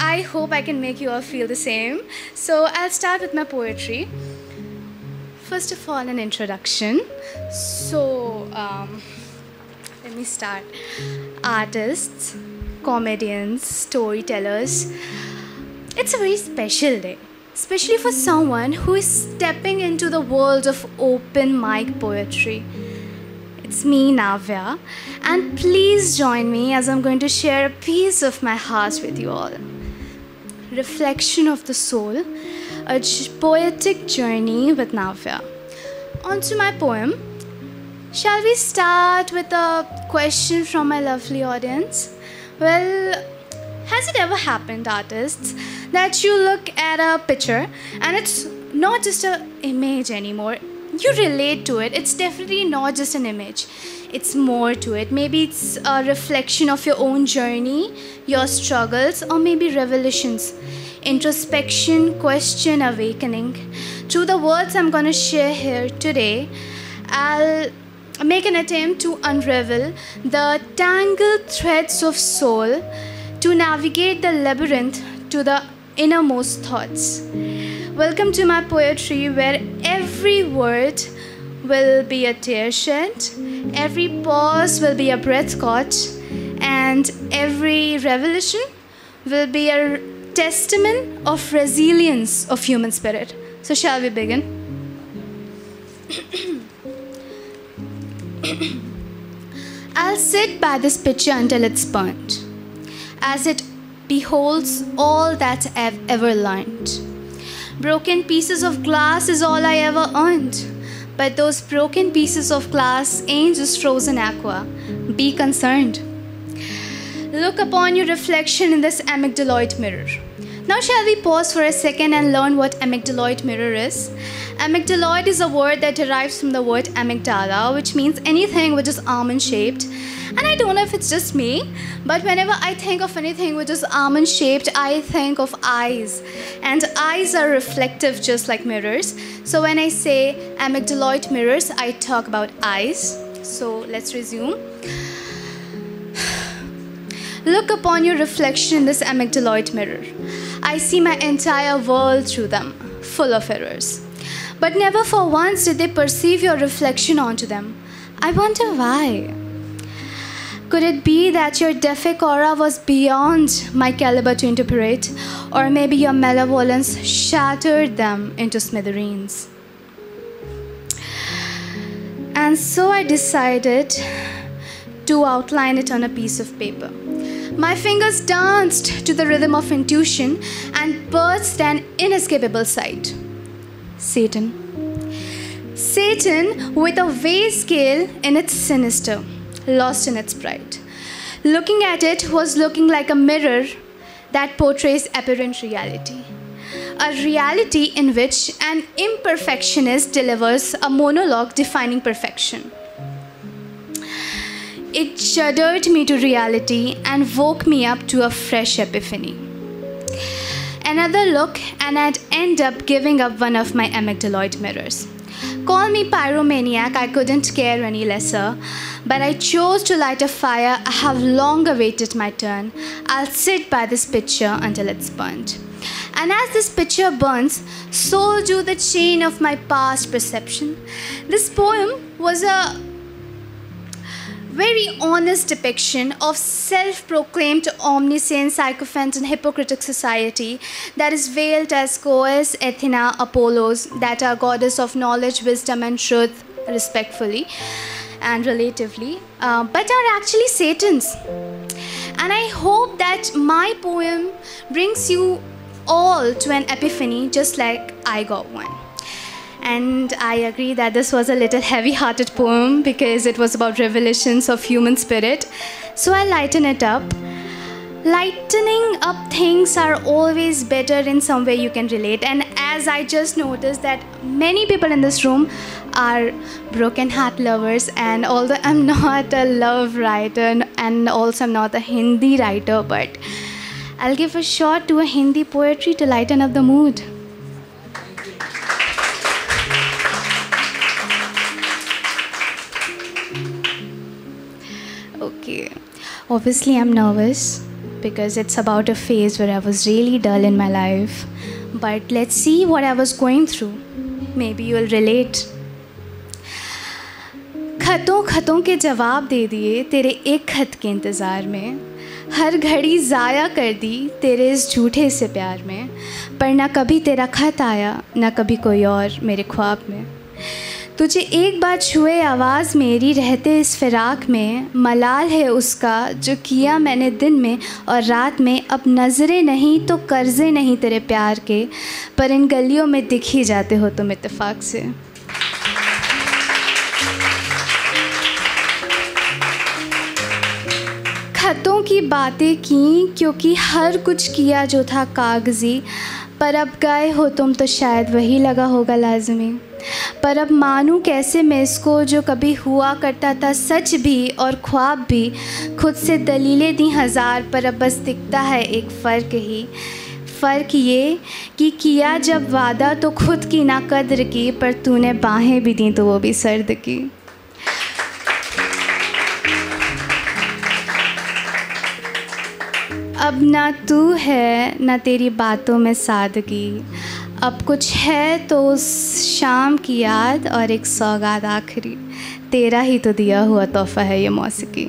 I hope I can make you all feel the same. So I'll start with my poetry. First of all, an introduction. So, let me start. Artists, comedians, storytellers. It's a very special day, especially for someone who is stepping into the world of open mic poetry. It's me, Navya, and please join me as I'm going to share a piece of my heart with you all. Reflection of the Soul, a poetic journey with Navya. On to my poem. Shall we start with a question from my lovely audience? Well, has it ever happened, artists, that you look at a picture and it's not just an image anymore? You relate to it. It's definitely not just an image. It's more to it. Maybe it's a reflection of your own journey, your struggles, or maybe revelations, introspection, question, awakening. Through the words I'm going to share here today, I'll make an attempt to unravel the tangled threads of soul to navigate the labyrinth to the innermost thoughts. Welcome to my poetry, where every word will be a tear shed, every pause will be a breath caught, and every revelation will be a testament of resilience of human spirit. So shall we begin? I'll sit by this picture until it's burnt, as it beholds all that I've ever learned. Broken pieces of glass is all I ever earned. But those broken pieces of glass ain't just frozen aqua. Be concerned. Look upon your reflection in this amygdaloid mirror. Now shall we pause for a second and learn what amygdaloid mirror is? Amygdaloid is a word that derives from the word amygdala, which means anything which is almond-shaped. And I don't know if it's just me, but whenever I think of anything which is almond-shaped, I think of eyes. And eyes are reflective just like mirrors. So when I say amygdaloid mirrors, I talk about eyes. So let's resume. Look upon your reflection in this amygdaloid mirror. I see my entire world through them, full of errors. But never for once did they perceive your reflection onto them. I wonder why. Could it be that your Deific aura was beyond my caliber to interpret, or maybe your malevolence shattered them into smithereens? And so I decided to outline it on a piece of paper. My fingers danced to the rhythm of intuition and birthed an inescapable sight. Satan. Satan with a weigh scale in its sinister, lost in its pride. Looking at it was looking like a mirror that portrays apparent reality. A reality in which an imperfectionist delivers a monologue defining perfection. It shuddered me to reality and woke me up to a fresh epiphany. Another look and I'd end up giving up one of my amygdaloid mirrors. Call me pyromaniac, I couldn't care any lesser. But I chose to light a fire. I have long awaited my turn. I'll sit by this picture until it's burnt. And as this picture burns, so do the chain of my past perception. This poem was a very honest depiction of self-proclaimed omniscient, sycophant, and hypocritic society that is veiled as Goddess, Athena, Apollos, that are goddess of knowledge, wisdom, and truth, respectfully and relatively, but are actually Satans. And I hope that my poem brings you all to an epiphany just like I got one. And I agree that this was a little heavy-hearted poem because it was about revelations of human spirit. So I lighten it up. Lightening up things are always better in some way you can relate. And as I just noticed that many people in this room are broken heart lovers, and although I'm not a love writer and also I'm not a Hindi writer, but I'll give a shot to a Hindi poetry to lighten up the mood. Okay, obviously I'm nervous because it's about a phase where I was really dull in my life. But let's see what I was going through. Maybe you'll relate. खतों खतों के जवाब दे दिए तेरे एक खत के इंतज़ार में, हर घड़ी ज़ाया कर दी तेरे इस झूठे से प्यार में, पर ना कभी तेरा खत आया ना कभी कोई और मेरे ख्वाब में। तुझे एक बार छुए आवाज़ मेरी रहते इस फ़िराक में, मलाल है उसका जो किया मैंने दिन में और रात में। अब नज़रें नहीं तो कर्ज़े नहीं तेरे प्यार के, पर इन गलियों में दिख ही जाते हो तुम इत्तेफाक से। खतों की बातें की क्योंकि हर कुछ किया जो था कागज़ी, पर अब गए हो तुम तो शायद वही लगा होगा लाज़मी। पर अब मानूं कैसे मैं इसको जो कभी हुआ करता था सच भी और ख्वाब भी, खुद से दलीलें दी हज़ार पर अब बस दिखता है एक फ़र्क ही। फ़र्क ये कि किया जब वादा तो खुद की ना कद्र की, पर तूने बाहें भी दी तो वो भी सर्द की। अब ना तू है ना तेरी बातों में सादगी, अब कुछ है तो उस शाम की याद और एक सौगात आखिरी, तेरा ही तो दिया हुआ तोहफ़ा है ये मौसीकी।